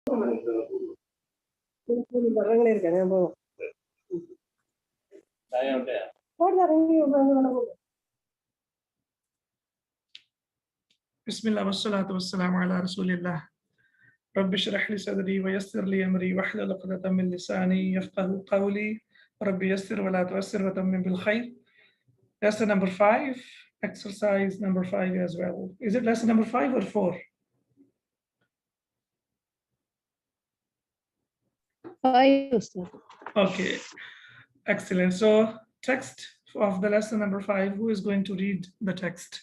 Bismillah wassalatu wassalamu ala rasulillah. Rabbi shrah li sadri wa yassir li amri wahlul 'uqdatam min lisani yafqahu qawli. Rabbi yassir wa la tu'assir wa tammim bil khair. Lesson number 5, exercise number 5 as well. Is it lesson number 5 or 4? 5. Okay, excellent. So text of the lesson number 5, who is going to read the text?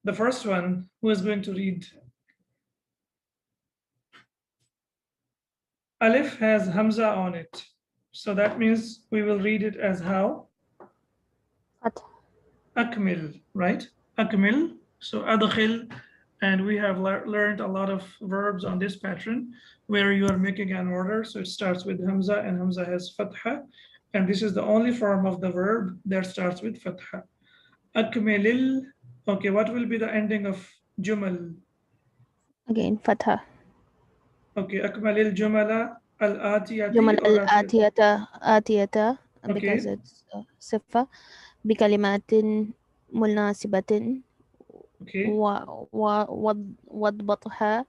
The first one, who is going to read? Alif has Hamza on it. So that means we will read it as how? Akmil, right? Akmil. So adkhil. And we have learned a lot of verbs on this pattern where you are making an order. So it starts with Hamza and Hamza has Fatha. And this is the only form of the verb that starts with Fatha. Akmilil. Okay, what will be the ending of Jumal? Again, Fatha. Okay, Akmalil Jumala al-Atiyati. Jumal al-Atiyata, Okay. because it's Sifa. بكلمات مناسبة. Okay. وأضبطها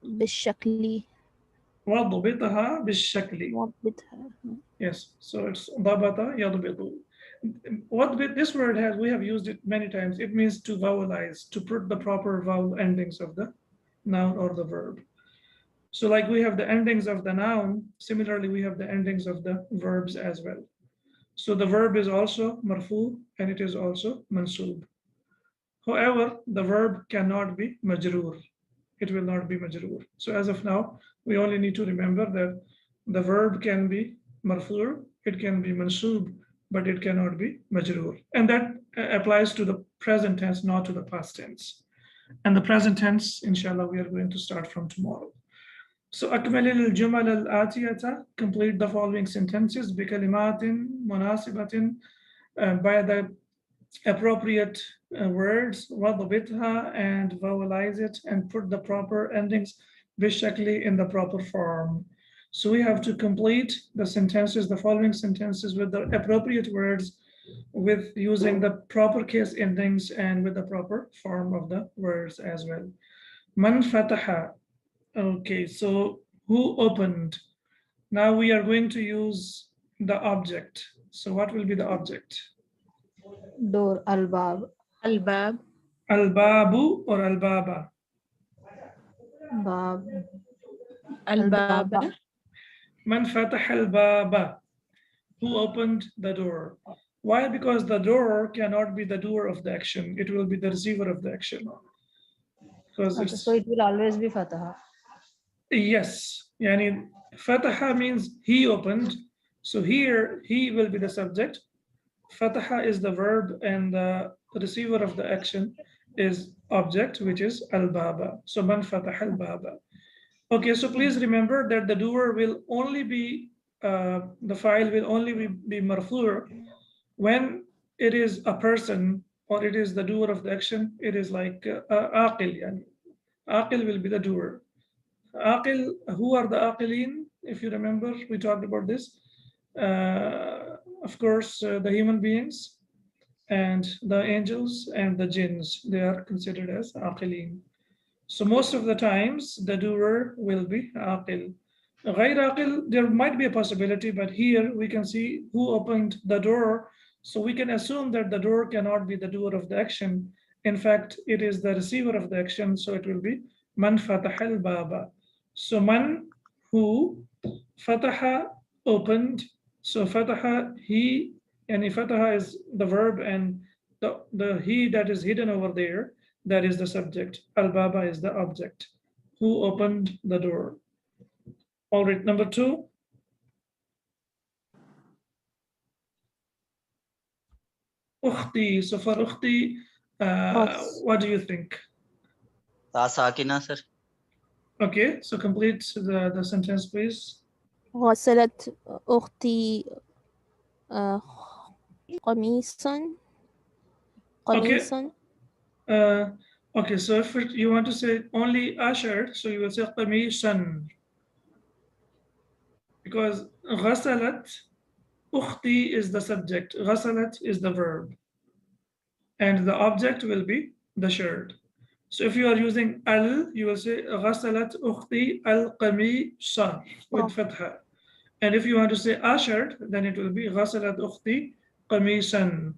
بالشكل. وضبطها بالشكل. Yes, so it's ضبط يضبط. This word has, we have used it many times. It means to vowelize, to put the proper vowel endings of the noun or the verb. So like we have the endings of the noun, similarly we have the endings of the verbs as well. So the verb is also marfu and it is also mansoob. However, the verb cannot be majroor. It will not be majroor. So as of now, we only need to remember that the verb can be marfu, it can be mansoob, but it cannot be majroor. And that applies to the present tense, not to the past tense. And the present tense, inshallah, we are going to start from tomorrow. So akmalil al-jumal al-atiyata, complete the following sentences bikalimatin munasibatin, by the appropriate words, wadbitha, and vowelize it and put the proper endings bishakli, in the proper form. So we have to complete the sentences, the following sentences, with the appropriate words, with using the proper case endings and with the proper form of the words as well. Man fataha. Okay, so who opened? Now we are going to use the object. So what will be the object? Door, al-bab. Al-bab. Al-babu or al-baba? Bab. Al-baba. Man fataha al-baba. Who opened the door? Why? Because the door cannot be the doer of the action. It will be the receiver of the action. Because So it will always be Fataha. Yes, yani Fataha means he opened. So here he will be the subject. Fataha is the verb and the receiver of the action is object, which is al-baba. So man fataha al-baba. Okay, so please remember that the doer will only be, the file will only be marfu' when it is a person or it is the doer of the action. It is like aqil, yani. Aqil will be the doer. Aqil, who are the aqilin? If you remember, we talked about this. Of course, the human beings and the angels and the jinns, they are considered as aqilin. So most of the times, the doer will be aqil. Ghayr aqil, there might be a possibility, but here we can see who opened the door. So we can assume that the door cannot be the doer of the action. In fact, it is the receiver of the action, so it will be man fataha al-baba. So man, who, fataha, opened. So fataha, he, and fataha is the verb, and the he that is hidden over there, that is the subject. Al-baba is the object. Who opened the door? All right, number 2. Ukhti. So for ukhti, what do you think? Sakina, sir. Okay, so complete the sentence, please. غسلت أختي قميص Okay. قميص Okay, so if you want to say only a shirt, so you will say قميصاً, because غسلت أختي is the subject, غسلت is the verb, and the object will be the shirt. So if you are using al, you will say غسلت أختي القميص with fatha. And if you want to say a shirt, then it will be غسلت أختي قميصاً.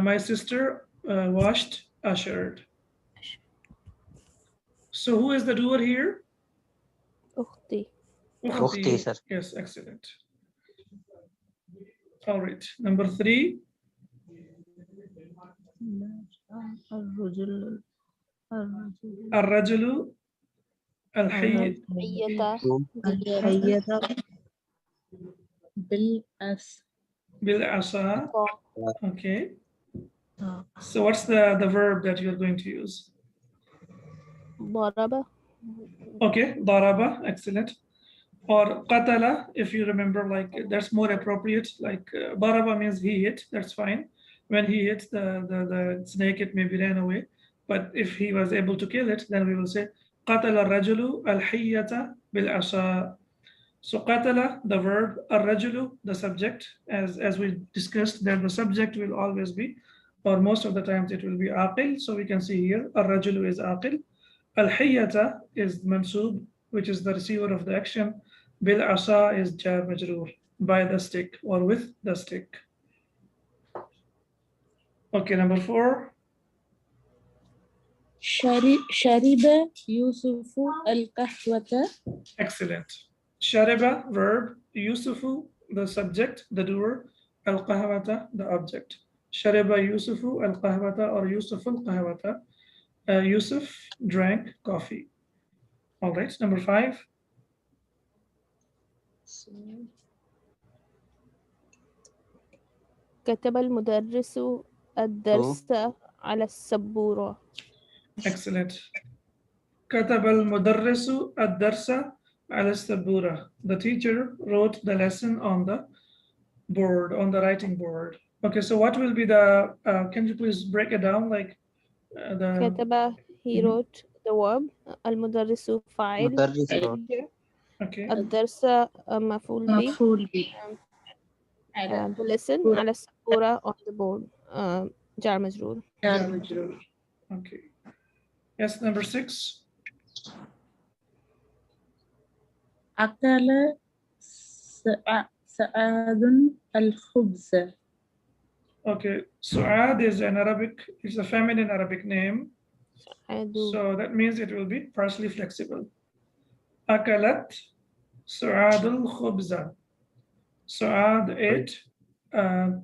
My sister washed a shirt. So who is the doer here? أختي. أختي, sir. Yes, excellent. All right, number 3. الرجل الحي حية بالعصا. Okay. So what's the verb that you're going to use? ضرب. Okay, ضرب, excellent. Or قتل, if you remember, like that's more appropriate. Like ضرب means he hit, that's fine. When he hit the snake, it maybe ran away. But if he was able to kill it, then we will say قتل الرجل الحية بالعصا. So قتل, the verb, الرجل, the subject, as we discussed, that the subject will always be, or most of the times it will be عاقل. So we can see here الرجل is عاقل. الحية is mansub, which is the receiver of the action. بالعصا is jar majroor, by the stick or with the stick. Okay, number 4. شرب يوسف القهوة. Excellent. شرب, verb, يوسف, the subject, the doer, القهوة, the object. شرب يوسف القهوة or يوسف القهوة. Yusuf drank coffee. All right, number 5. كتب المدرس الدرس على السبورة. Excellent. كتب المدرس الدرس على السبورة. The teacher wrote the lesson on the board, on the writing board. Okay, so what will be the, can you please break it down, like the... كتب, he wrote the verb. المدرس فاعل. مدرس wrote. Okay. الدرس مفعول به. The lesson على السبورة on the board. جار مجرور. Okay. Yes, number 6. أكل سعاد الخبز. Okay, Su'ad is an Arabic, it's a feminine Arabic name. So that means it will be partially flexible. Akalat Su'ad al-khubza. Su'ad ate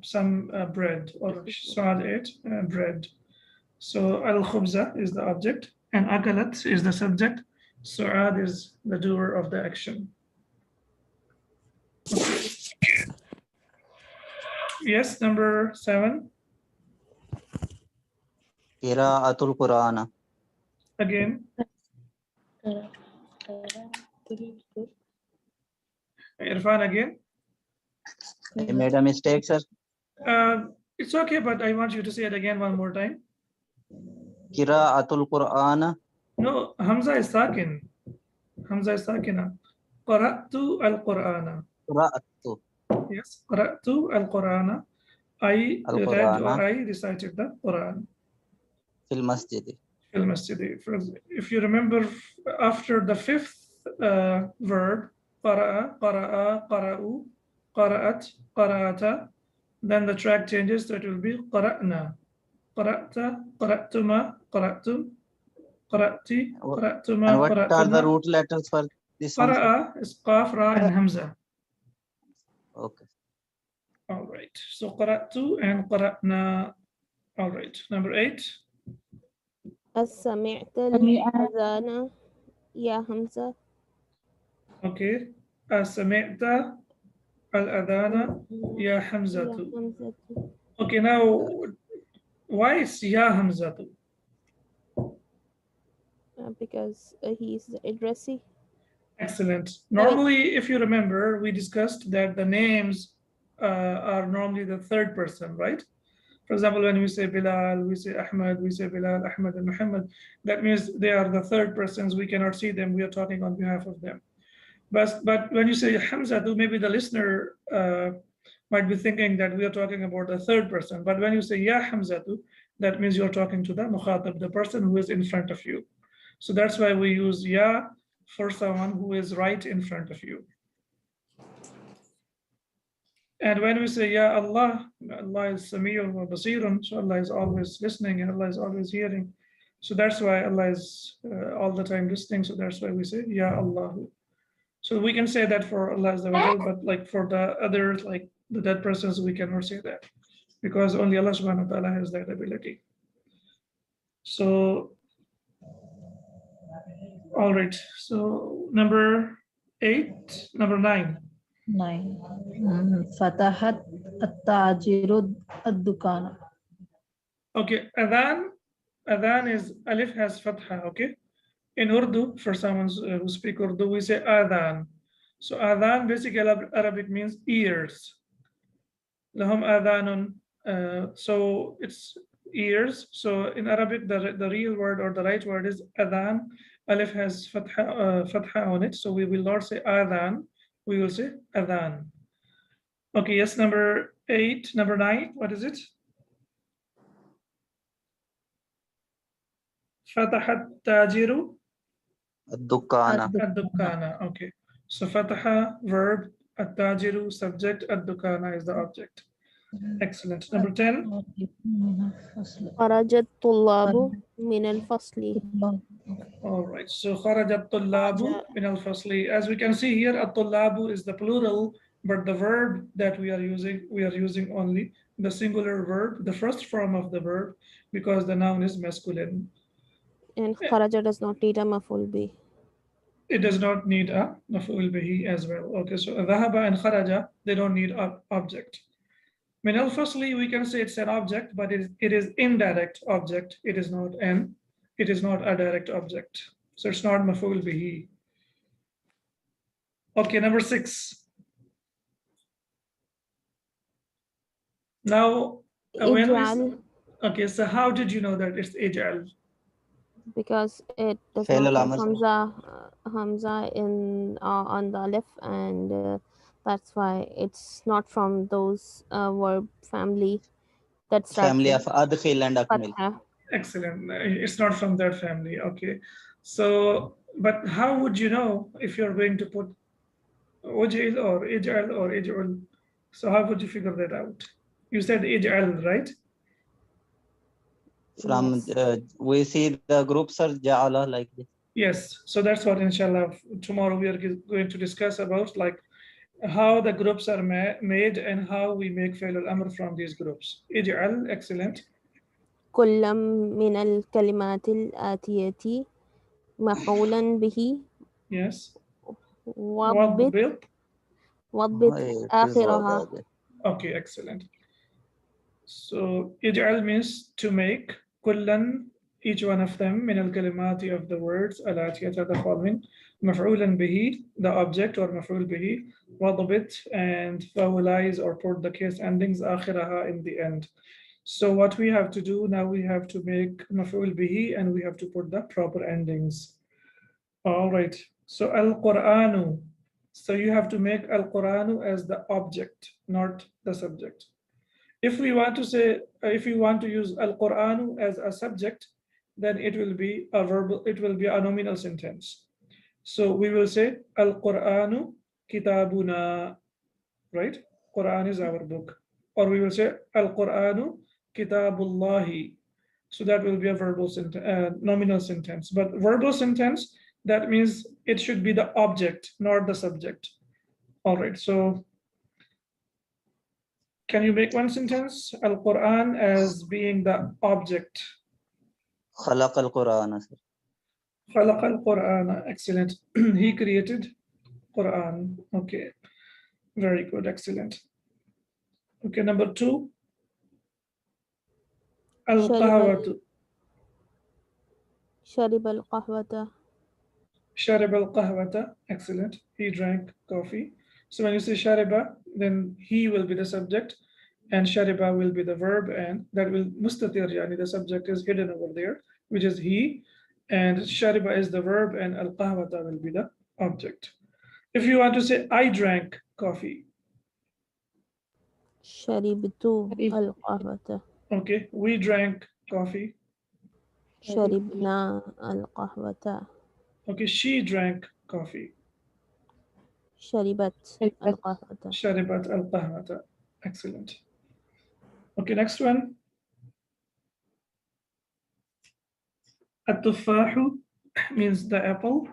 some bread, or Su'ad ate bread. So al-khubza is the object, and akalat is the subject. Su'ad is the doer of the action. Okay. Yes, number 7. قراءة القرآن. Again. Irfan again. I made a mistake, sir. It's okay, but I want you to say it again one more time. قراءة القرآن. No, Hamza is sakin. Hamza is sakina. Qara'tu al-Qur'ana. قرأت. Yes, Qara'tu al-Qur'ana. I read or I recited the Quran. في المسجد. If you remember, after the 5th verb, qara'a, qara'a, qara'u, qara'at, qara'ata, then the track changes, so it will be qara'na, qara'ta, qara'tuma, qara'tum, qara'ti, qara'tuma, And what qara'tuna. are the root letters for this one? Qara'a is qaf, ra, and hamza. Okay. All right, so qara'tu and qara'na. All right, number 8. سمعت الأذان يا حمزة. Okay. سمعت الأذان يا حمزة. Okay, now why is ya Hamzatu? Because he is the addressee. Excellent. Normally, if you remember, we discussed that the names are normally the third person, right? For example, when we say Bilal, we say Ahmad, we say Bilal, Ahmad, and Muhammad. That means they are the third persons. We cannot see them. We are talking on behalf of them. But when you say Hamza, maybe the listener might be thinking that we are talking about the third person. But when you say Ya Hamzatu, that means you're talking to the mukhatab, the person who is in front of you. So that's why we use Ya for someone who is right in front of you. And when we say Ya Allah, Allah is Sami'un wa Basirun, so Allah is always listening and Allah is always hearing. So that's why Allah is all the time listening. So that's why we say Ya Allah. So we can say that for Allah Azza wa Jal, but like for the others, like the dead persons, we cannot say that because only Allah Subhanahu wa Ta'ala has that ability. So, all right. So number 9. فتحت التاجر الدكان. Okay, adhan is alif has fatha. Okay, in Urdu, for someone who speak Urdu, we say adhan. So adhan basically Arabic means ears. Lahum adhanun. So it's ears. So in Arabic, the real word or the right word is adhan. Alif has fatha on it. So we will not say adhan. We will say adhan. Okay, yes, number 9. What is it? Fatahat tajiru ad-dukkana. Okay. So fataha, verb, at-tajiru, subject, ad-dukkana is the object. Excellent. Number 10. خرج الطلاب من الفصل. All right. So خرج الطلاب من الفصل. As we can see here, الطلاب is the plural, but the verb that we are using only the singular verb, the first form of the verb, because the noun is masculine. And kharaja does not need a maf'ul bih. It does not need a maf'ul bihi as well. Okay, so dhahaba and kharaja, they don't need an object. Min al-fasli, we can say it's an object, but it is indirect object. It is not a direct object. So it's not maf'ul bihi. Okay, number 6. Now, okay, so how did you know that it's ij'al? Because it does not have Hamza in on the alif, and that's why it's not from those verb family that starts family of adkhil and akmil. Excellent. It's not from that family. Okay. So, but how would you know if you're going to put uj'il or ij'al or ij'ul? So how would you figure that out? You said ij'al, right? From we see the groups are ja'ala like this. Yes. So that's what inshallah tomorrow we are going to discuss about, like how the groups are made and how we make fi'l al-amr from these groups. Ij'al, excellent. كل من الكلمات الآتية مفعولا به. Yes. وضبط آخرها. Okay, excellent. So ij'al means to make, kullan, each one of them, min al-kalimati of the words, alatiyata, the following, maf'ulan bihi, the object or maf'ul bihi, wadabit, and vowelize or put the case endings, akhiraha, in the end. So what we have to do now, we have to make maf'ul bihi and we have to put the proper endings. All right, so al-Qur'anu. So you have to make al-Qur'anu as the object, not the subject. If we want to say, if you want to use al-Qur'anu as a subject, then it will be a verbal, it will be a nominal sentence. So we will say al-Qur'anu kitabuna, right? Quran is our book. Or we will say al-Qur'anu kitabullahi. So that will be a verbal nominal sentence. But verbal sentence, that means it should be the object, not the subject. All right, so can you make one sentence? Al-Quran as being the object. Khalaq al-Quran. Khalaq al-Quran. Excellent. He created Quran. Okay. Very good. Excellent. Okay, number 2. Al-Qahwatu. Sharib al-Qahwata. Sharib al-Qahwata. Excellent. He drank coffee. So when you say shariba, then he will be the subject, and shariba will be the verb, and that will mustatir, yani the subject is hidden over there, which is he, and shariba is the verb, and al-qahwata will be the object. If you want to say I drank coffee, شربت القهوة. okay, we drank coffee. شربنا القهوة. Okay, she drank coffee. شربت القهوة. شربت القهوة. Excellent. Okay, next one. التفاح means the apple.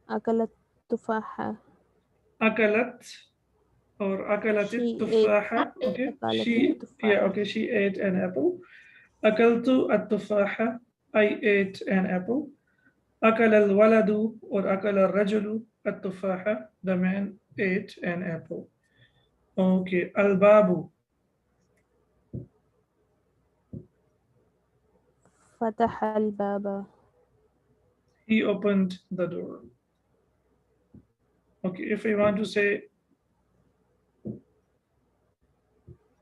أكلت تفاحة. أكلت or أكلت التفاحة. Okay, she ate an apple. أكلت التفاحة. I ate an apple. أكل الولد or أكل الرجل التفاحة. The man ate an apple. Okay, الباب. فتح الباب. He opened the door. Okay, if we want to say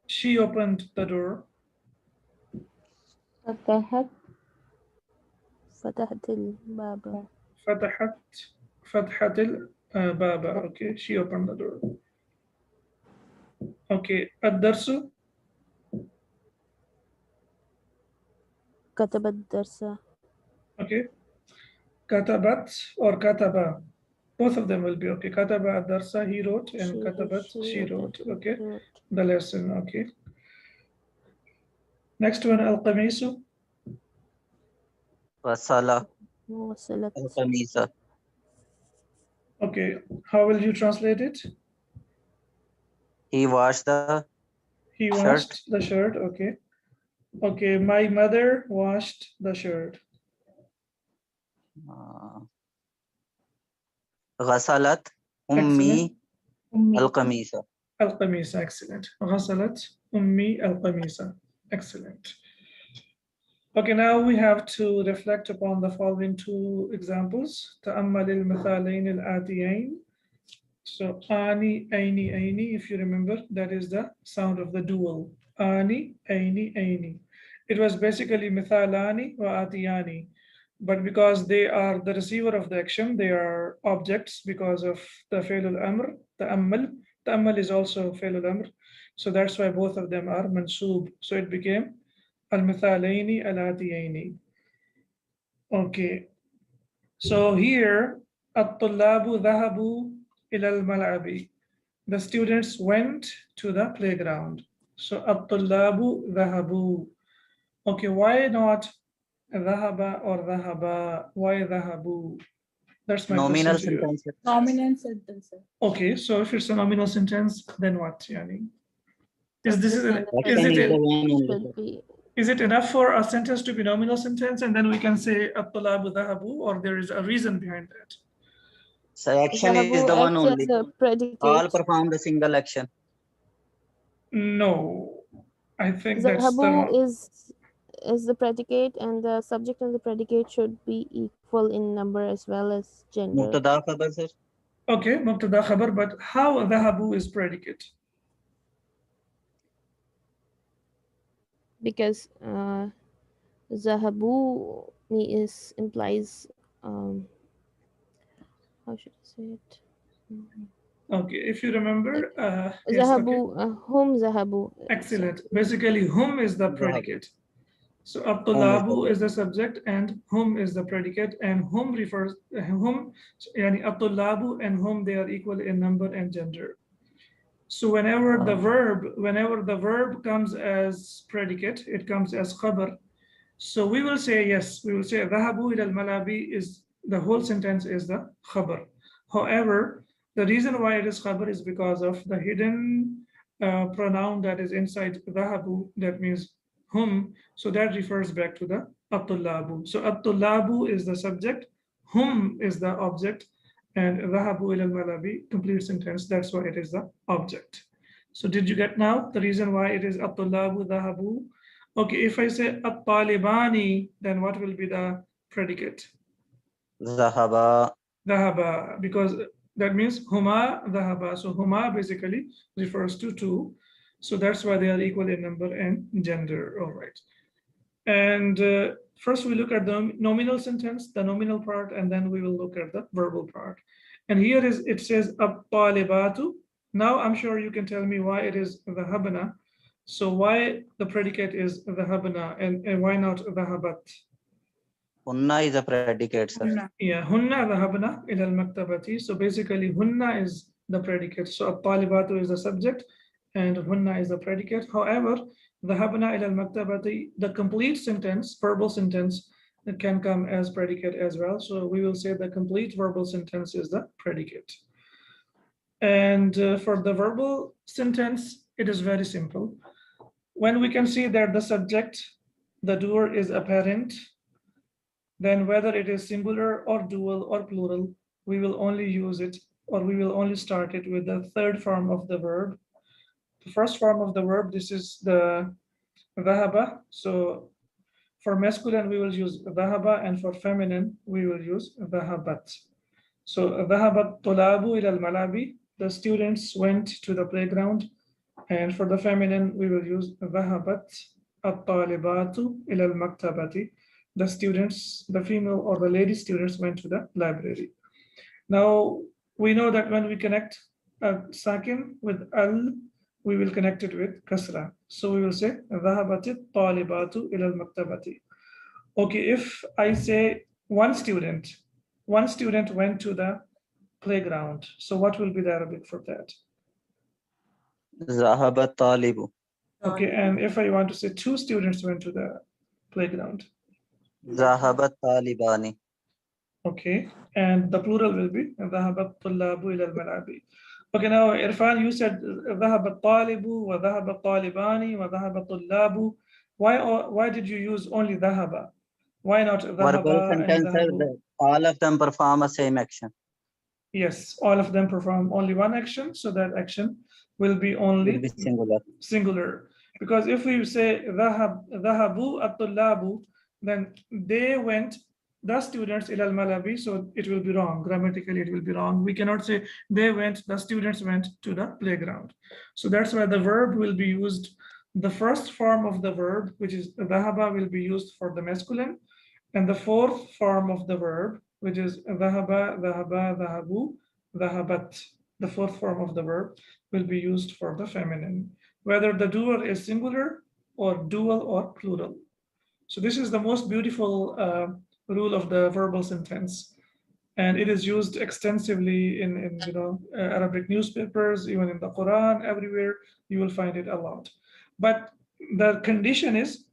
she opened the door. فتحت الباب. فتحت الباب. Okay, she opened the door. Okay, الدرس. كتب الدرس. Okay, كتبت or كتب. Both of them will be okay. كتب الدرس, he wrote, and كتبت, she wrote. Okay, the lesson. Okay. Next one, القميص. غسل وصلت. القميص. Okay, how will you translate it? He washed the shirt. Okay. Okay, my mother washed the shirt. غسلت أمي القميص. القميص. Excellent. غسلت أمي القميص. Excellent. Okay, now we have to reflect upon the following two examples. تأمل المثالين الآتيين. So ani, aini, aini, if you remember, that is the sound of the dual. Ani, aini, aini. It was basically mithalani wa atiyani, but because they are the receiver of the action, they are objects because of the fail al-amr, ta'ammal. Ta'ammal is also fail al-amr. So that's why both of them are mansoob. So it became al-mithalaini al-atiyaini. Okay. So here, at-tullabu dhahabu ila al-mal'abi. The students went to the playground. So at-tullabu dhahabu. Okay, why not dhahaba or dhahaba? Why dhahabu? That's my nominal question to sentence. you. Nominal sentence. Okay, so if it's a nominal sentence, then what, Yani? Is it enough for a sentence to be nominal sentence, and then we can say at-tullabu dhahabu, or there is a reason behind that? So action is the one only. All perform the single action. No, I think that's the wrong. is the predicate, and the subject and the predicate should be equal in number as well as gender. Mubtada khabar, sir. Okay, mubtada khabar, but how dhahabu is predicate? Because zahabu implies how should I say it? Okay, if you remember, zahabu, yes, okay. Hum zahabu. Excellent. Basically, hum is the predicate. So at-tullabu is the subject and hum is the predicate, and hum refers yani at-tullabu and hum, they are equal in number and gender. So whenever the verb comes as predicate, it comes as khabar. So we will say yes, we will say dhahabu ila al-malabi is the whole sentence is the khabar. However, the reason why it is khabar is because of the hidden pronoun that is inside dhahabu, that means hum, so that refers back to the at-tullabu. So at-tullabu is the subject, hum is the object, and dhahabu ila al-malabi, complete sentence, that's why it is the object. So did you get now the reason why it is at-tullabu dhahabu Okay, if I say @talibani, then what will be the predicate? ذهبا. Dhahaba, because that means huma dhahaba. So huma basically refers to two. So that's why they are equal in number and gender. All right. And first we look at the nominal sentence, the nominal part, and then we will look at the verbal part. And here it says @talibatu. Now I'm sure you can tell me why it is dhahabna. So why the predicate is dhahabna and why not dhahabat? Hunna is a predicate, sir. Yeah, hunna dhahabna ila al-maktabati. So basically hunna is the predicate. So @talibatu is the subject and hunna is the predicate. However, dhahabna ila al-maktabati, the complete sentence, verbal sentence, it can come as predicate as well. So we will say the complete verbal sentence is the predicate. And for the verbal sentence, it is very simple. When we can see that the subject, the doer is apparent, then whether it is singular or dual or plural, we will only use it or we will only start it with the third form of the verb. The first form of the verb, this is the dhahaba. So for masculine, we will use dhahaba, and for feminine, we will use dhahabat. So dhahabat tulabu ila al-malabi, the students went to the playground. And for the feminine, we will use dhahabat at-talibatu ila al-maktabati. The students, the female or the lady students went to the library. Now, we know that when we connect sakin with al, we will connect it with kasra. So we will say, dhahabat at-talibatu ila al-maktabati. Okay, if I say one student went to the playground. So what will be the Arabic for that? ذهب الطالب. Okay, and if I want to say two students went to the playground. ذهب الطالبان. Okay, and the plural will be ذهب الطلاب إلى الملعب. Okay, now Irfan, you said ذهب الطالب وذهب الطالبان وذهب الطلاب. Why did you use only ذهب? Why not verbal sentence, all of them perform the same action. Yes, all of them perform only one action, so that action will be only singular. Because if we say ذهبوا الطلاب, then they went, the students إلى الملعب, so it will be wrong. Grammatically, it will be wrong. We cannot say they went, the students went to the playground. So that's why the verb will be used. The first form of the verb, which is ذهب, will be used for the masculine. And the fourth form of the verb, which is ذهب, ذهبا, ذهبوا, ذهبت, the fourth form of the verb will be used for the feminine, whether the doer is singular or dual or plural. So this is the most beautiful rule of the verbal sentence. And it is used extensively in Arabic newspapers, even in the Quran, everywhere you will find it a lot. But the condition is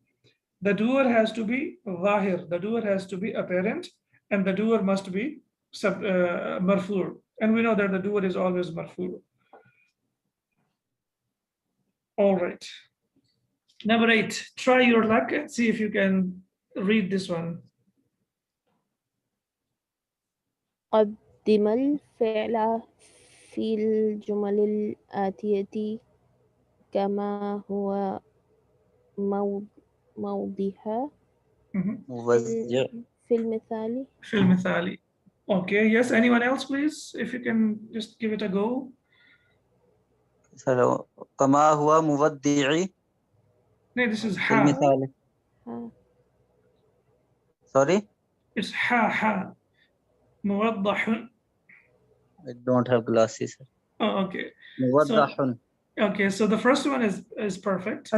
the doer has to be zahir, the doer has to be apparent, and the doer must be marfu'. And we know that the doer is always marfu'. All right. Number 8, try your luck and see if you can read this one. قدم الفعل في الجمل الآتية كما هو موضحها في المثال. في المثال. Okay, yes, anyone else please, if you can just give it a go. So, كما هو مودعي. No, this is في المثال. Sorry? It's ha. موضح. I don't have glasses. Oh, okay. موضح. Okay, so the first one is perfect.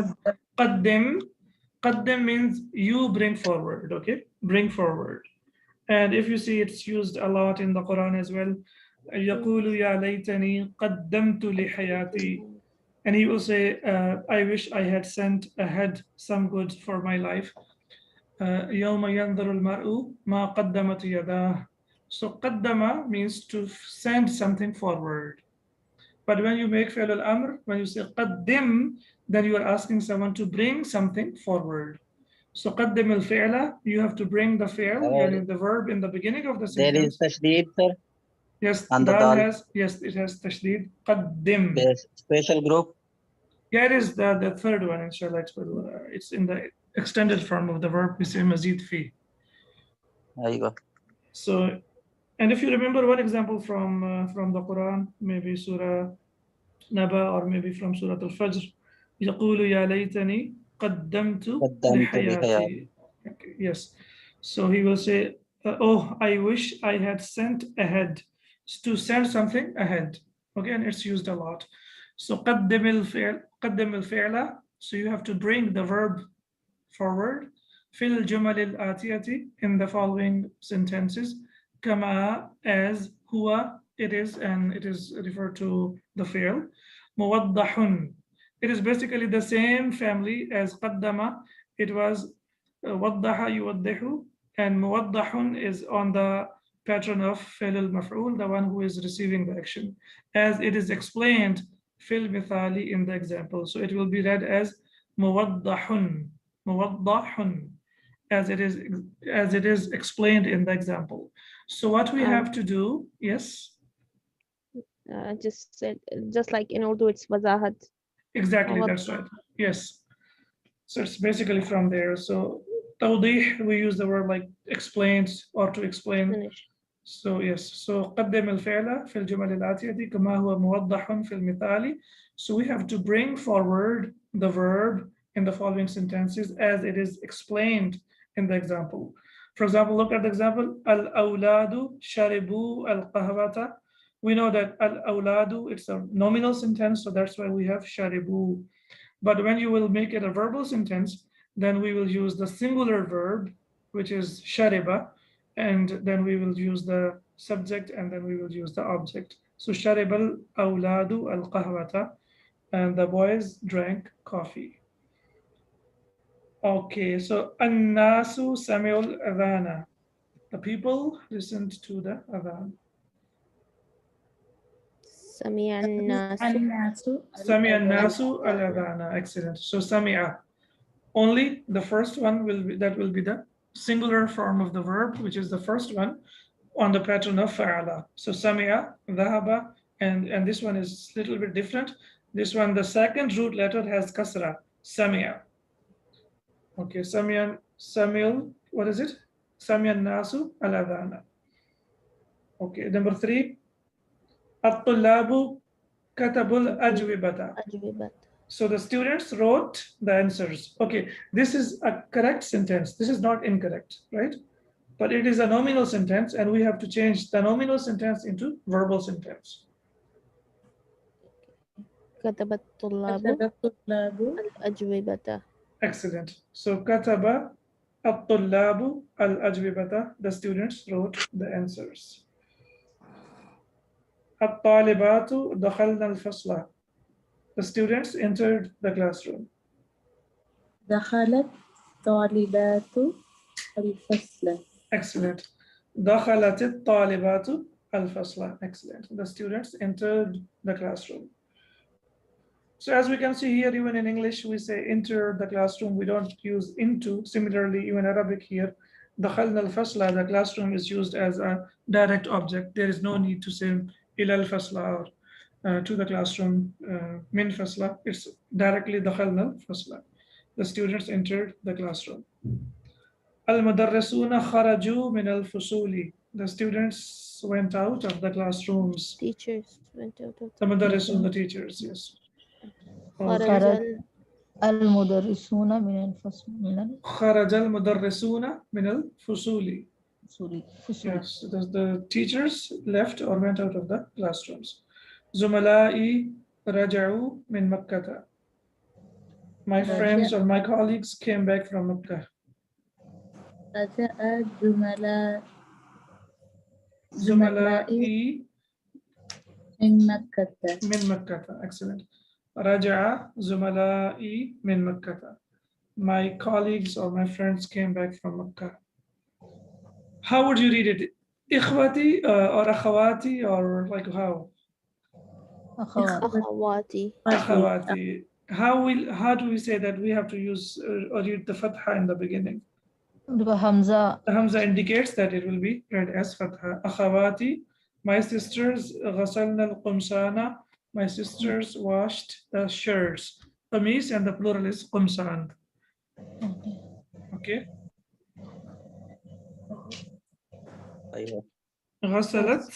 قدم means you bring forward, okay? Bring forward. And if you see, it's used a lot in the Quran as well. يقول يا ليتني قدمت لحياتي. And he will say, I wish I had sent ahead some good for my life. يوم ينظر المرء ما قدمت يداه. So قدم means to send something forward. But when you make fi'l al-amr, when you say qaddim, then you are asking someone to bring something forward. So qaddim al-fi'la, you have to bring the fi'l, the verb in the beginning of the sentence. There is tashdid, sir. Yes, and the dal has, yes, it has tashdid. Qaddim. Special group. Yeah, it is the third one, inshallah. It's in the extended form of the verb, we say mazid fi. There you go. So, and if you remember one example from the Quran, maybe Surah Naba or maybe from Surah Al-Fajr, يقول يا ليتني قدمت لحياتي. Okay, yes. So he will say, oh, I wish I had sent ahead. To send something ahead. Again, it's used a lot. So قدم الفعل. So you have to bring the verb forward. في الجمل الآتية, in the following sentences. كما, as, هو, it is, and it is referred to the fi'l. موضح. It is basically the same family as قدم. It was وضح يوضح, and موضح is on the pattern of فعل المفعول, the one who is receiving the action, as it is explained في المثال, in the example. So it will be read as موضح, موضح, as it is explained in the example. So what we have to do, yes. Just like in Urdu, it's wazahat. Exactly, that's right. Yes. So it's basically from there. So tawdih, we use the word like explained or to explain. Finish. So yes. So قدم الفعل في الجمل الآتية كما هو موضح في المثال. So we have to bring forward the verb in the following sentences as it is explained in the example. For example, look at the example. Al-awladu sharibu al-qahwata. We know that al-awladu, it's a nominal sentence, so that's why we have sharibu. But when you will make it a verbal sentence, then we will use the singular verb, which is shariba, and then we will use the subject, and then we will use the object. So sharibal awladu al-qahwata, and the boys drank coffee. Okay, so an-nasu sami'ul adhana. The people listened to the adhan. Sami'a an-nasu al-adhana. Excellent. So sami'a. Only the first one will be the singular form of the verb, which is the first one on the pattern of fa'ala. So sami'a, dhahaba, and this one is a little bit different. This one, the second root letter has kasra, sami'a. Okay, Samil, what is it? Sami'an nasu al-adhana. Okay, number 3. At-tullabu katabul ajwibata. So the students wrote the answers. Okay, this is a correct sentence. This is not incorrect, right? But it is a nominal sentence, and we have to change the nominal sentence into verbal sentence. كتب الطلاب الأجوبة. Excellent. So kataba at-tullabu al-ajwibata. The students wrote the answers. At-talibatu dakhalna al-fasla. The students entered the classroom. دخلت طالبات الفصل. Excellent. دخلت الطالبات الفصل. Excellent. The students entered the classroom. So as we can see here, even in English, we say enter the classroom. We don't use into. Similarly, even Arabic here, دخلنا الفصل, the classroom is used as a direct object. There is no need to say إلى الفصل or to the classroom, min fasla. It's directly دخلنا الفصل. The students entered the classroom. المدرسون خرجوا من الفصول. The students went out of the classrooms. Teachers went out of the المدرسون, the teachers, yes. خرج المدرسون من الفصل. خرج المدرسون من الفصول. Yes, the teachers left or went out of the classrooms. زملائي رجعوا من مكة. My friends or my colleagues came back from Makkah. رجع زملائي من مكة. من مكة. Excellent. رجع زملائي من مكة. My colleagues or my friends came back from Makkah. How would you read it? إخوتي or أخواتي, or like how? أخواتي. أخواتي. How do we say that? We have to use or read the fatha in the beginning. The Hamza indicates that it will be read as fatha. أخواتي, my sisters. غسلنا القمصان, my sisters washed the shirts. qamis, and the plural is qumsan. Okay. غسلت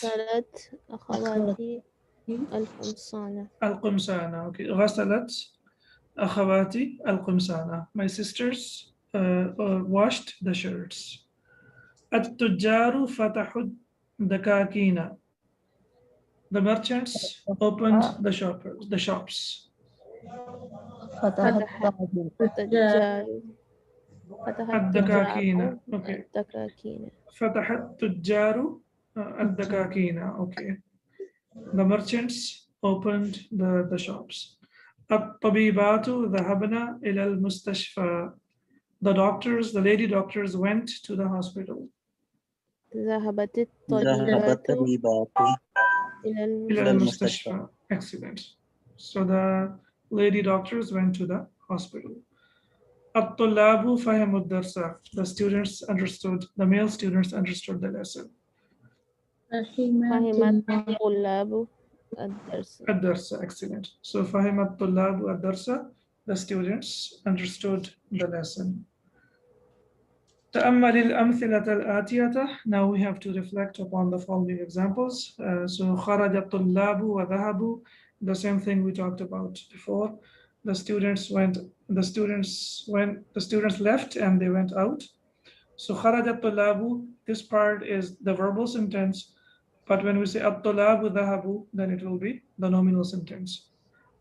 أخواتي القمصانة. القمصانة. Okay. غسلت أخواتي القمصانة. My sisters washed the shirts. التجار فتحوا الدكاكين. The merchants opened the shops. فتح التجار الدكاكين. Okay. الدكاكين. فتح التجار الدكاكين. Okay. The merchants opened the shops. الطبيبات ذهبن إلى المستشفى. The lady doctors went to the hospital. ذهبت الطبيبات إلى المستشفى. Excellent. So the lady doctors went to the hospital. الطلاب فهموا الدرس. The male students understood the lesson. فهمت الطلاب الدرس. Excellent. So فهم الطلاب الدرس. The students understood the lesson. تأمل الأمثلة الآتية. Now we have to reflect upon the following examples. So خرج الطلاب وذهبوا. The same thing we talked about before. The students left and they went out. So خرج الطلاب, this part is the verbal sentence, but when we say الطلاب ذهبوا, then it will be the nominal sentence.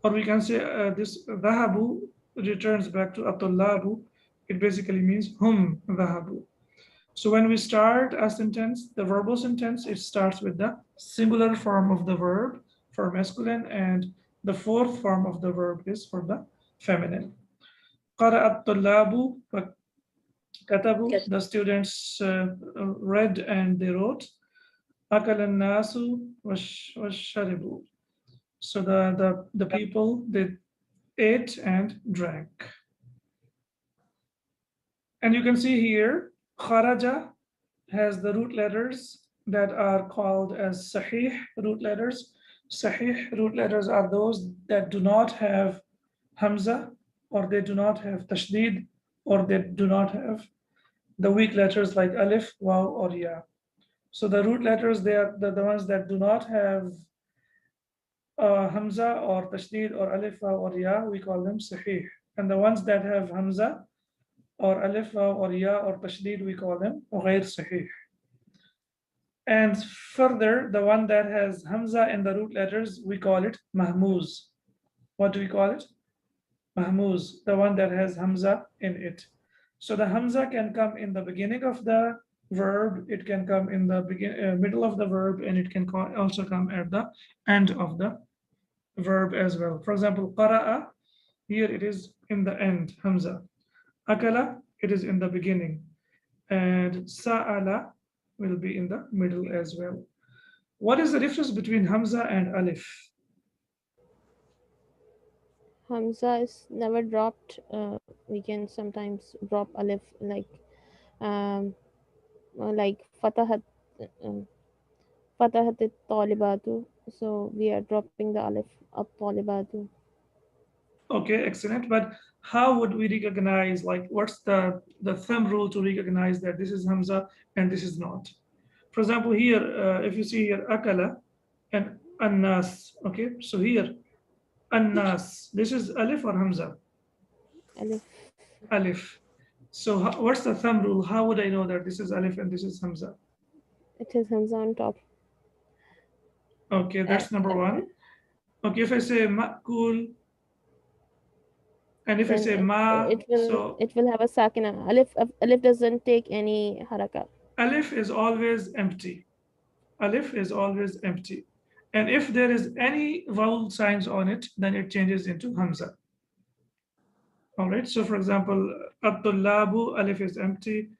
Or we can say this ذهبوا returns back to الطلاب. It basically means hum ذهبوا. So when we start a sentence, the verbal sentence, it starts with the singular form of the verb for masculine, and the fourth form of the verb is for the feminine. قرأ الطلاب وكتبوا. The students read and they wrote. أكل الناس وشربوا. So the people, they ate and drank. And you can see here, kharaja has the root letters that are called as sahih root letters. Sahih root letters are those that do not have hamza, or they do not have tashdid, or they do not have the weak letters like alif, waw, or ya. So the root letters, they are the ones that do not have hamza or tashdid or alif, waw, or ya, we call them sahih. And the ones that have hamza or alif or ya or tashdid, we call them ghayr sahih. And further, the one that has hamza in the root letters, we call it mahmuz. What do we call it? Mahmuz, the one that has hamza in it. So the hamza can come in the beginning of the verb, it can come in the middle of the verb, and it can also come at the end of the verb as well. For example, qara'a, here it is in the end, hamza. Akala, it is in the beginning, and sa'ala will be in the middle as well. What is the difference between hamza and alif? Hamza is never dropped. We can sometimes drop alif, like fatahat at-talibatu. So we are dropping the alif at-talibatu. Okay, excellent. But how would we recognize, like, what's the thumb rule to recognize that this is hamza and this is not? For example, here, if you see here akala and annas, okay, so here annas, this is alif or hamza? Alif. Alif. So what's the thumb rule? How would I know that this is alif and this is hamza? It is hamza on top. Okay, that's number one. Okay, if I say ma'kul, and if I say ma, it will have a sakina. Alif doesn't take any haraka. Alif is always empty. Alif is always empty. And if there is any vowel signs on it, then it changes into hamza. All right, so for example, at-tullabu, alif is empty.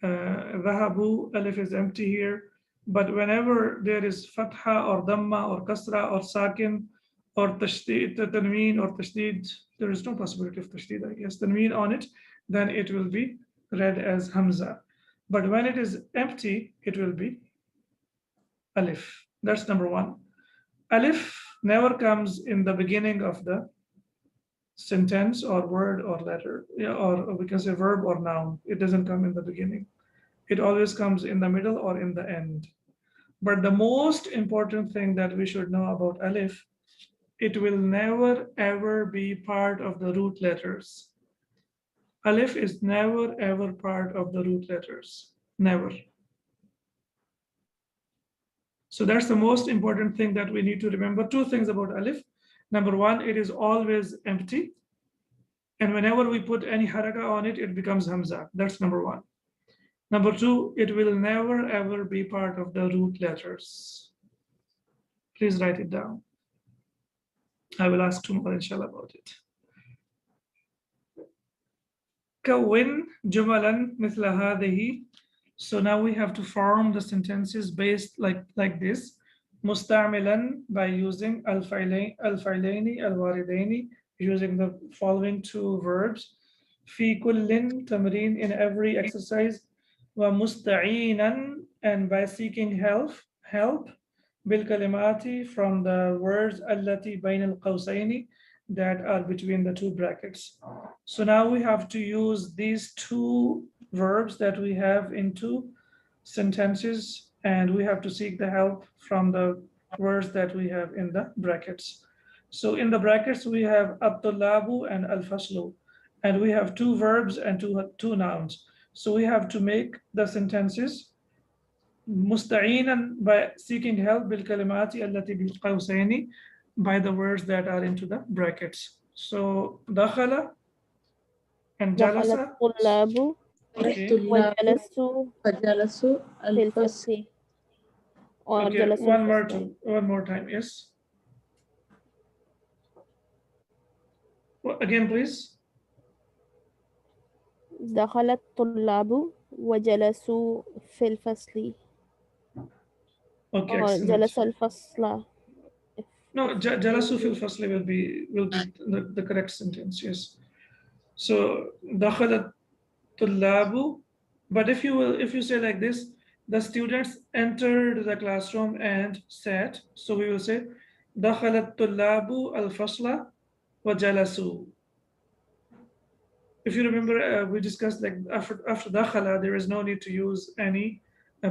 Dhahabu, alif is empty here. But whenever there is fatha or dhamma or kasra or sakin or tashdid, tanween or tashdid, there is no possibility of tashdid, I guess, tanween on it, then it will be read as hamza. But when it is empty, it will be alif. That's number one. Alif never comes in the beginning of the sentence or word or letter, yeah, or we can say verb or noun. It doesn't come in the beginning. It always comes in the middle or in the end. But the most important thing that we should know about alif, it will never ever be part of the root letters. Alif is never ever part of the root letters, never. So that's the most important thing that we need to remember. Two things about alif. Number one, it is always empty. And whenever we put any haraka on it, it becomes hamza. That's number one. Number two, it will never ever be part of the root letters. Please write it down. I will ask tomorrow, inshallah, about it. كون جملا مثل هذه. So now we have to form the sentences based like this. مستعملا, by using الفعلين الواردين, using the following two verbs. في كل تمرين, in every exercise. ومستعينا, and by seeking help. بالكلمات, from the words التي بين القوسين, that are between the two brackets. So now we have to use these two verbs that we have into sentences, and we have to seek the help from the words that we have in the brackets. So in the brackets, we have at-tullabu and al-faslu, and we have two verbs and two nouns. So we have to make the sentences musta'inan, by seeking help, bil-kalimati allati bil-qawsayni, by the words that are into the brackets. So dakhala and jalasa. الطلاب وجلسوا في الفصل. Okay, one more time, yes. Again, please. دخل الطلاب وجلسوا في الفصل. Okay, or جلس الفصل. No, jalasu fil fasli will be the correct sentence, yes. So dakhalat tullabu, but if you say like this, the students entered the classroom and sat. So we will say dakhalat tullabu al fasla wa jalasu. If you remember, we discussed like after dakhala, there is no need to use any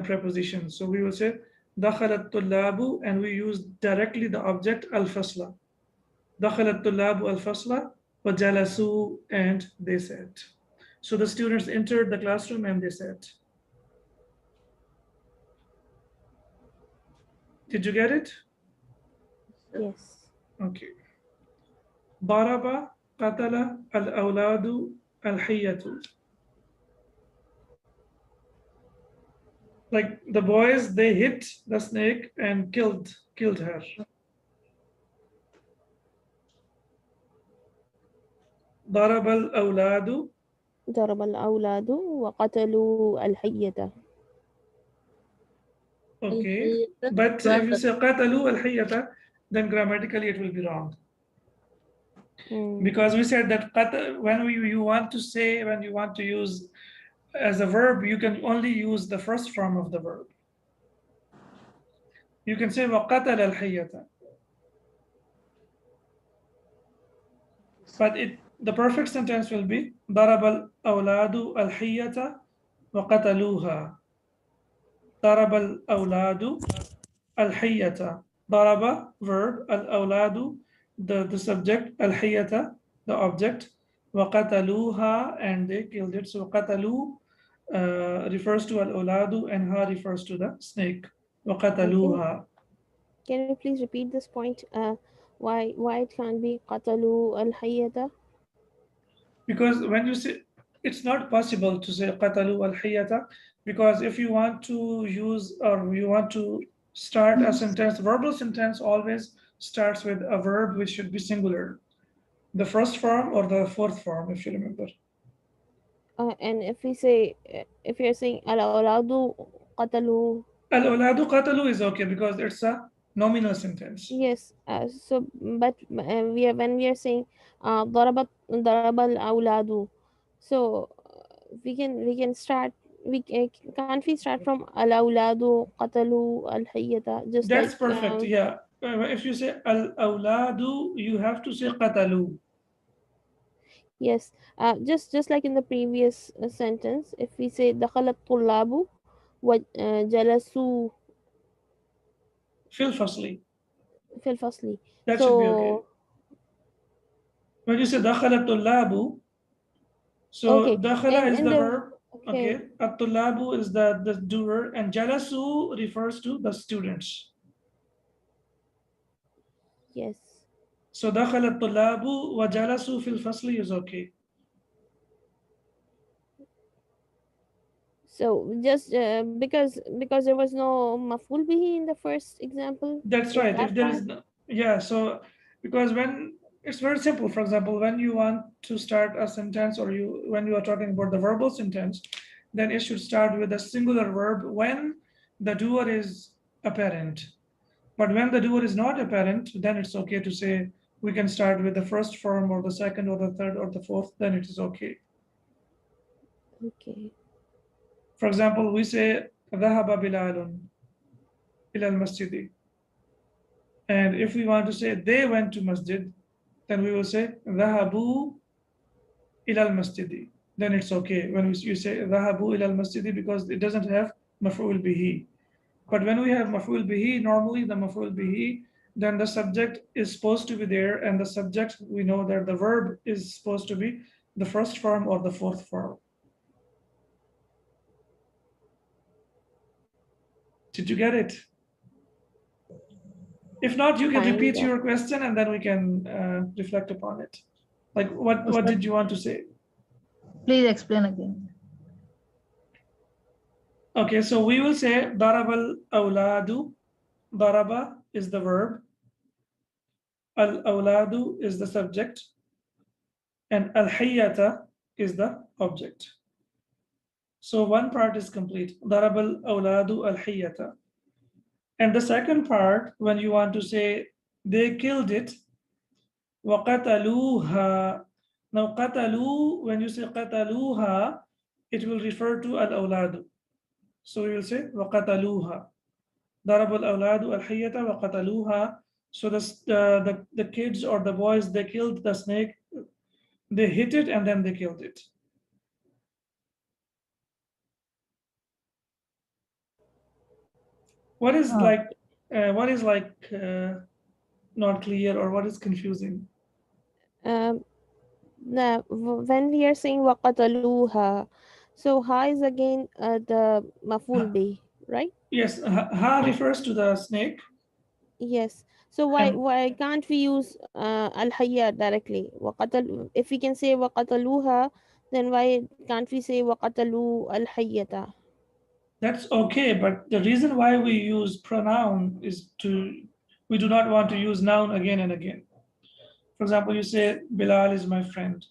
preposition. So we will say دخل الطلاب, and we use directly the object al-fasla. دخل الطلاب al-fasla وجلسوا, and they sat. So the students entered the classroom and they sat. Did you get it? Yes. Okay. ضرب قتل الأولاد الحية. Like the boys, they hit the snake and killed her. ضرب الأولاد وقتلوا الحية. Okay, but if you say قتلوا الحية, then grammatically it will be wrong. Because we said that when you want to use as a verb, you can only use the first form of the verb. You can say وقتل الحية, but the perfect sentence will be ضرب الأولاد الحية وقتلوها. ضرب الأولاد الحية. ضرب, verb, الأولاد, the subject, الحية, the object, وقتلوها, and they killed it. So قتلوا refers to al-awladu, and ha refers to the snake. وقتلوها. Can you please repeat this point? Why it can't be قتلوا الحية? Because when you say, it's not possible to say قتلوا الحية, because if you want to use, or you want to start a sentence, verbal sentence always starts with a verb which should be singular, the first form or the fourth form, if you remember. And if you're saying al-awladu qatalu. Al-awladu qatalu is okay because it's a nominal sentence. Yes. So, but when we are saying daraba al-awladu, so we can start. Can't we start from al-awladu qatalu al-hayyata? Just that's like perfect. Yeah. If you say al-awladu, you have to say qatalu. Yes, just like in the previous sentence, if we say دخل الطلاب وجلسوا في الفصل. في الفصل. That should be okay. When you say دخل الطلاب, so okay. دخل is the verb. Okay. Okay. الطلاب is the doer, and جلسوا refers to the students. Yes. So دخل الطلاب وجلسوا في الفصل is okay. So just because there was no مفعول به in the first example. That's right. If there is no, yeah. So because when it's very simple, for example, when you want to start a sentence, or when you are talking about the verbal sentence, then it should start with a singular verb when the doer is apparent. But when the doer is not apparent, then it's okay to say we can start with the first form or the second or the third or the fourth, then it is okay. Okay. For example, we say ذهب بلال إلى المسجد. And if we want to say they went to masjid, then we will say ذهبوا إلى المسجد. Then it's okay when you say ذهبوا إلى المسجد, because it doesn't have مفعول به. But when we have مفعول به, normally the مفعول به, then the subject is supposed to be there, and the subject, we know that the verb is supposed to be the first form or the fourth form. Did you get it? If not, you can repeat your question and then we can reflect upon it. Like what did you want to say? Please explain again. Okay, so we will say ضرب الأولاد. ضرب is the verb. الأولاد is the subject. And الحية is the object. So one part is complete. ضرب الأولاد الحية. And the second part, when you want to say they killed it, وقتلوها. Now قتلوا, when you say قتلوها, it will refer to al-awlad. So we will say وقتلوها. ضرب الأولاد الحية وقتلوها. So the kids or the boys, they killed the snake. They hit it and then they killed it. What is not clear, or what is confusing? When we are saying وقتلوها, so ha is again the مفعول به, right? Yes, ha refers to the snake. Yes. So why can't we use al-hayya directly? If we can say وقتلوها, then why can't we say وقتلوا الحية? That's okay, but the reason why we use pronoun is we do not want to use noun again and again. For example, you say Bilal is my friend.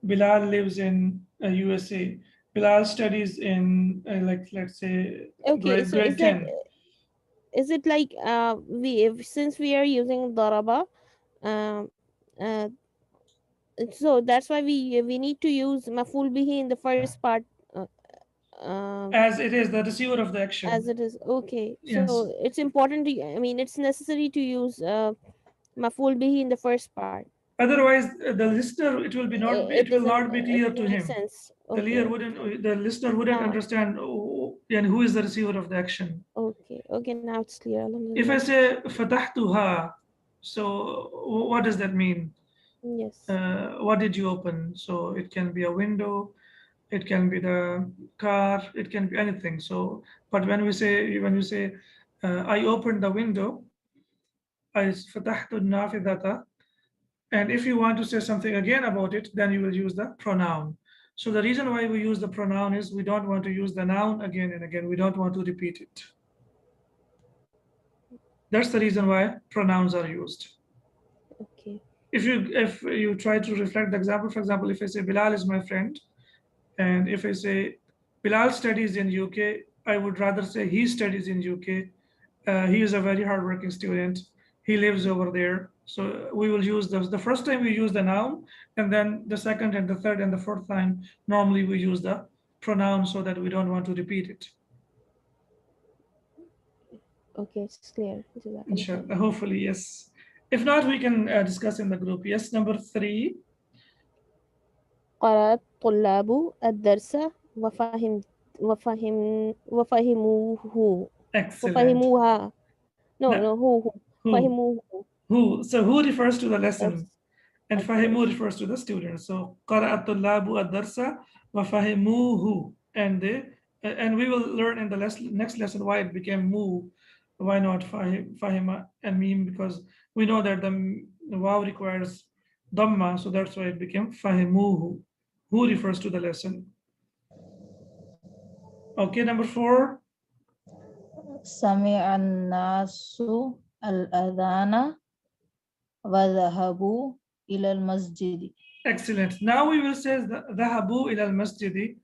Bilal lives in USA. Bilal studies in let's say grade 10. Is it like since we are using daraba, so that's why we need to use maful bihi in the first part, as it is the receiver of the action. As it is, okay. Yes. So it's important to, it's necessary to use maful bihi in the first part. Otherwise, the listener, it will not be clear to him. Sense. Okay. The listener wouldn't understand who is the receiver of the action. Okay, now it's clear. If I say fatahtuha, so what does that mean? Yes. What did you open? So it can be a window, it can be the car, it can be anything. So, but when you say I opened the window, I fatahtu nafidata. And if you want to say something again about it, then you will use the pronoun. So the reason why we use the pronoun is we don't want to use the noun again and again. We don't want to repeat it. That's the reason why pronouns are used. Okay. If you try to reflect the example, for example, if I say Bilal is my friend, and if I say Bilal studies in UK, I would rather say he studies in UK. He is a very hardworking student. He lives over there. So we will use the first time we use the noun, and then the second and the third and the fourth time, normally we use the pronoun so that we don't want to repeat it. Okay, it's clear. Inshallah, hopefully, yes. If not, we can discuss in the group. Yes, number 3. قرأ الطلاب الدرس وفهموه. Excellent. وفهموها. No, who. Who? Who? So who refers to the lesson? Yes. And fahimu refers to the students. So قرأ الطلاب الدرس وفهموه. And we will learn in the next lesson why it became mu. Why not fahima and meme? Because we know that the waw requires dhamma, so that's why it became fahimuhu. Who refers to the lesson? Okay, number 4. سمع الناس الأذان وذهبوا إلى المسجد. Excellent. Now we will say ذهبوا إلى المسجد.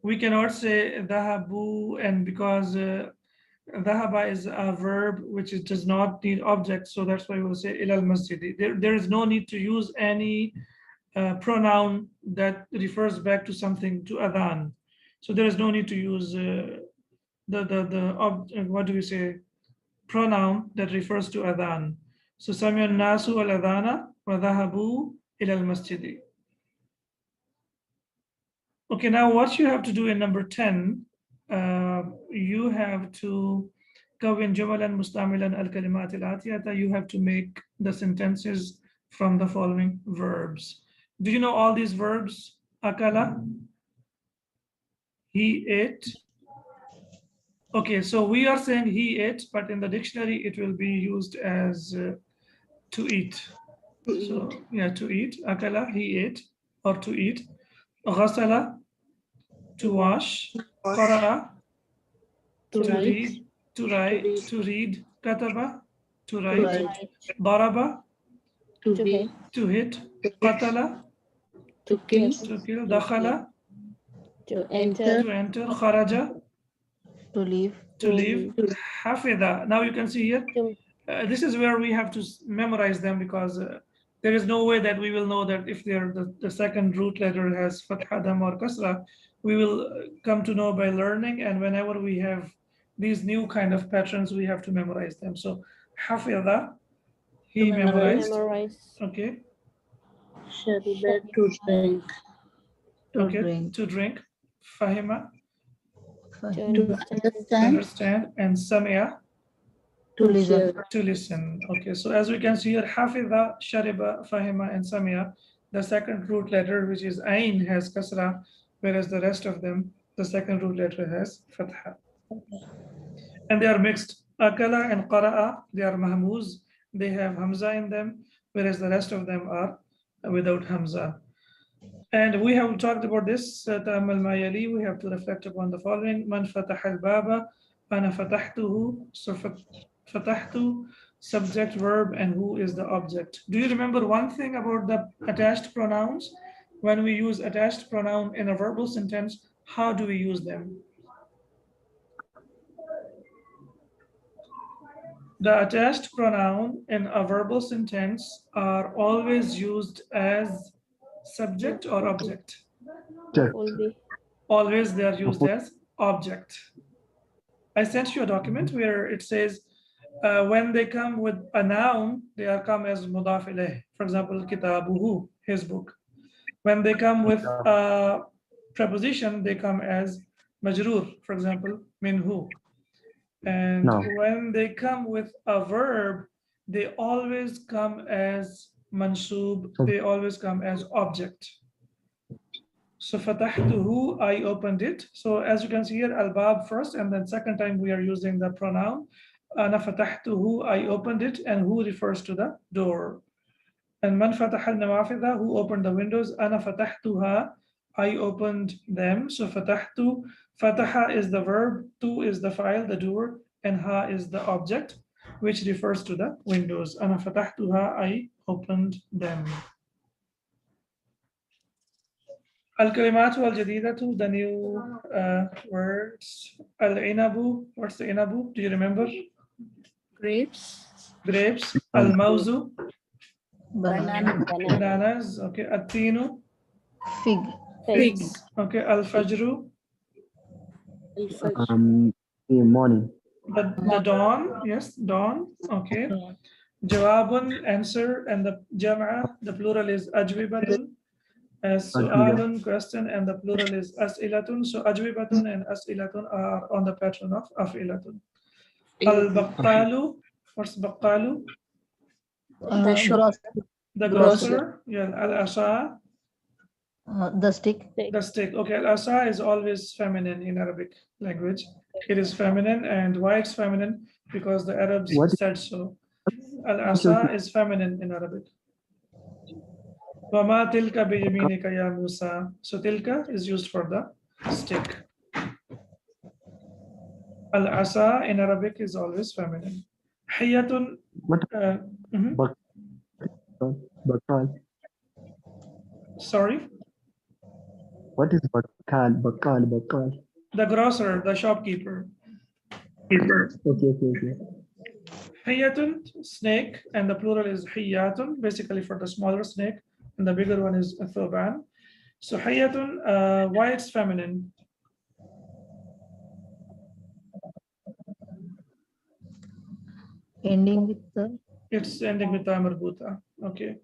We cannot say ذهبوا, and because ذهب is a verb which does not need object, so that's why we will say إلى المسجد. There is no need to use any pronoun that refers back to something, to adhan. So there is no need to use what do we say, pronoun that refers to adhan. So سمع الناس الأذان وذهبوا إلى المسجد. Okay, now what you have to do in number 10, you have to كون جملا مستعملا الكلمات الآتية. You have to make the sentences from the following verbs. Do you know all these verbs? Akala, he ate. Okay, so we are saying he ate, but in the dictionary it will be used as to eat. So yeah, to eat. Akala, he ate, or to eat. Ghasala, to wash. Qara'a, to read. To read. Kataba, to write. Daraba, To hit. Qatala, to kill. Dakhala, To enter. Kharaja, To leave. Hafidha. Now you can see here, this is where we have to memorize them, because there is no way that we will know that if they're the second root letter has fatha, dam, or kasra. We will come to know by learning, and whenever we have these new kind of patterns, we have to memorize them. So hafidha, he memorized. Okay. Shariba, to drink. Okay, to drink. Fahima, To understand. And samia, To listen. to listen. Okay, so as we can see here, hafidha, shariba, fahima, and samia, the second root letter, which is ain, has kasra, whereas the rest of them, the second root letter has fatha. And they are mixed. Akala and qara'a, they are mahmuz, they have hamza in them, whereas the rest of them are without hamza. And we have talked about this, ta'ammal ma yali, we have to reflect upon the following. Man fataha al-baba, ana fatahtuhu. So fatahtu, subject, verb, and who is the object. Do you remember one thing about the attached pronouns? When we use attached pronoun in a verbal sentence, how do we use them? The attached pronoun in a verbal sentence are always used as subject or object? Always they are used as object. I sent you a document where it says when they come with a noun, they are come as mudaf ilayh. For example, kitabuhu, his book. When they come with a preposition, they come as majroor, for example, minhu. And when they come with a verb, they always come as mansub, they always come as object. So fatahtuhu, I opened it. So as you can see here, al-bab first, and then second time we are using the pronoun. Ana fatahtuhu, I opened it, and who refers to the door. And man fataha al-nawafidha, who opened the windows. Ana fatahtuha, I opened them. So fatahtu, fataha is the verb, tu is the file, the doer, and ha is the object, which refers to the windows. Ana fatahtuha, I opened them. Al-kalimatu al-jadidatu, the new words. Al-inabu, what's the inabu? Do you remember? grapes. Al-mawzu, Banana. bananas. Okay. At-tinu, Figs. Okay. Al-fajru, morning. the dawn. Yes, dawn. Okay. Jawabun, answer, and the jam'a, the plural is ajwibatun. Su'alun, question, and the plural is as'ilatun. So ajwibatun and as'ilatun are on the pattern of af'ilatun. Al-baqalu, what's baqalu? The grocer. Yeah. Al-asa. The stick. The stick. Okay. Al-asa is always feminine in Arabic language. It is feminine, and why it's feminine? Because the Arabs said so. Al-asa is feminine in Arabic. وَمَا تِلْكَ بِيَمِينِكَ يَا مُوسَى. So tilka is used for the stick. Al-asa in Arabic is always feminine. Hiyatun. Sorry? What is bakal? The grocer, the shopkeeper. Okay. Hiyatun, snake, and the plural is hiyatun, basically for the smaller snake, and the bigger one is a 𝗕𝗀𝗯. So hiyatun, why it's feminine? Ending with the. It's ending with ta marbuta. Okay.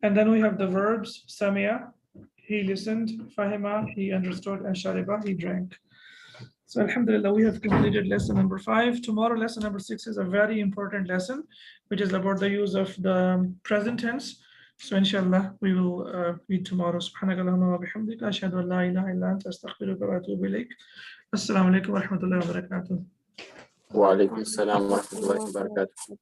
And then we have the verbs samia, he listened, fahima, he understood, and shariba, he drank. So alhamdulillah, we have completed lesson number 5. Tomorrow, lesson number 6 is a very important lesson, which is about the use of the present tense. So inshallah, we will read tomorrow. Subhanakallahumma wa bihamdika, ashhadu an la ilaha illa anta, astaghfiruka wa atubu ilayk. Assalamu alaikum wa rahmatullahi wa barakatuh. Wa alaikum assalam wa rahmatullahi wa barakatuh.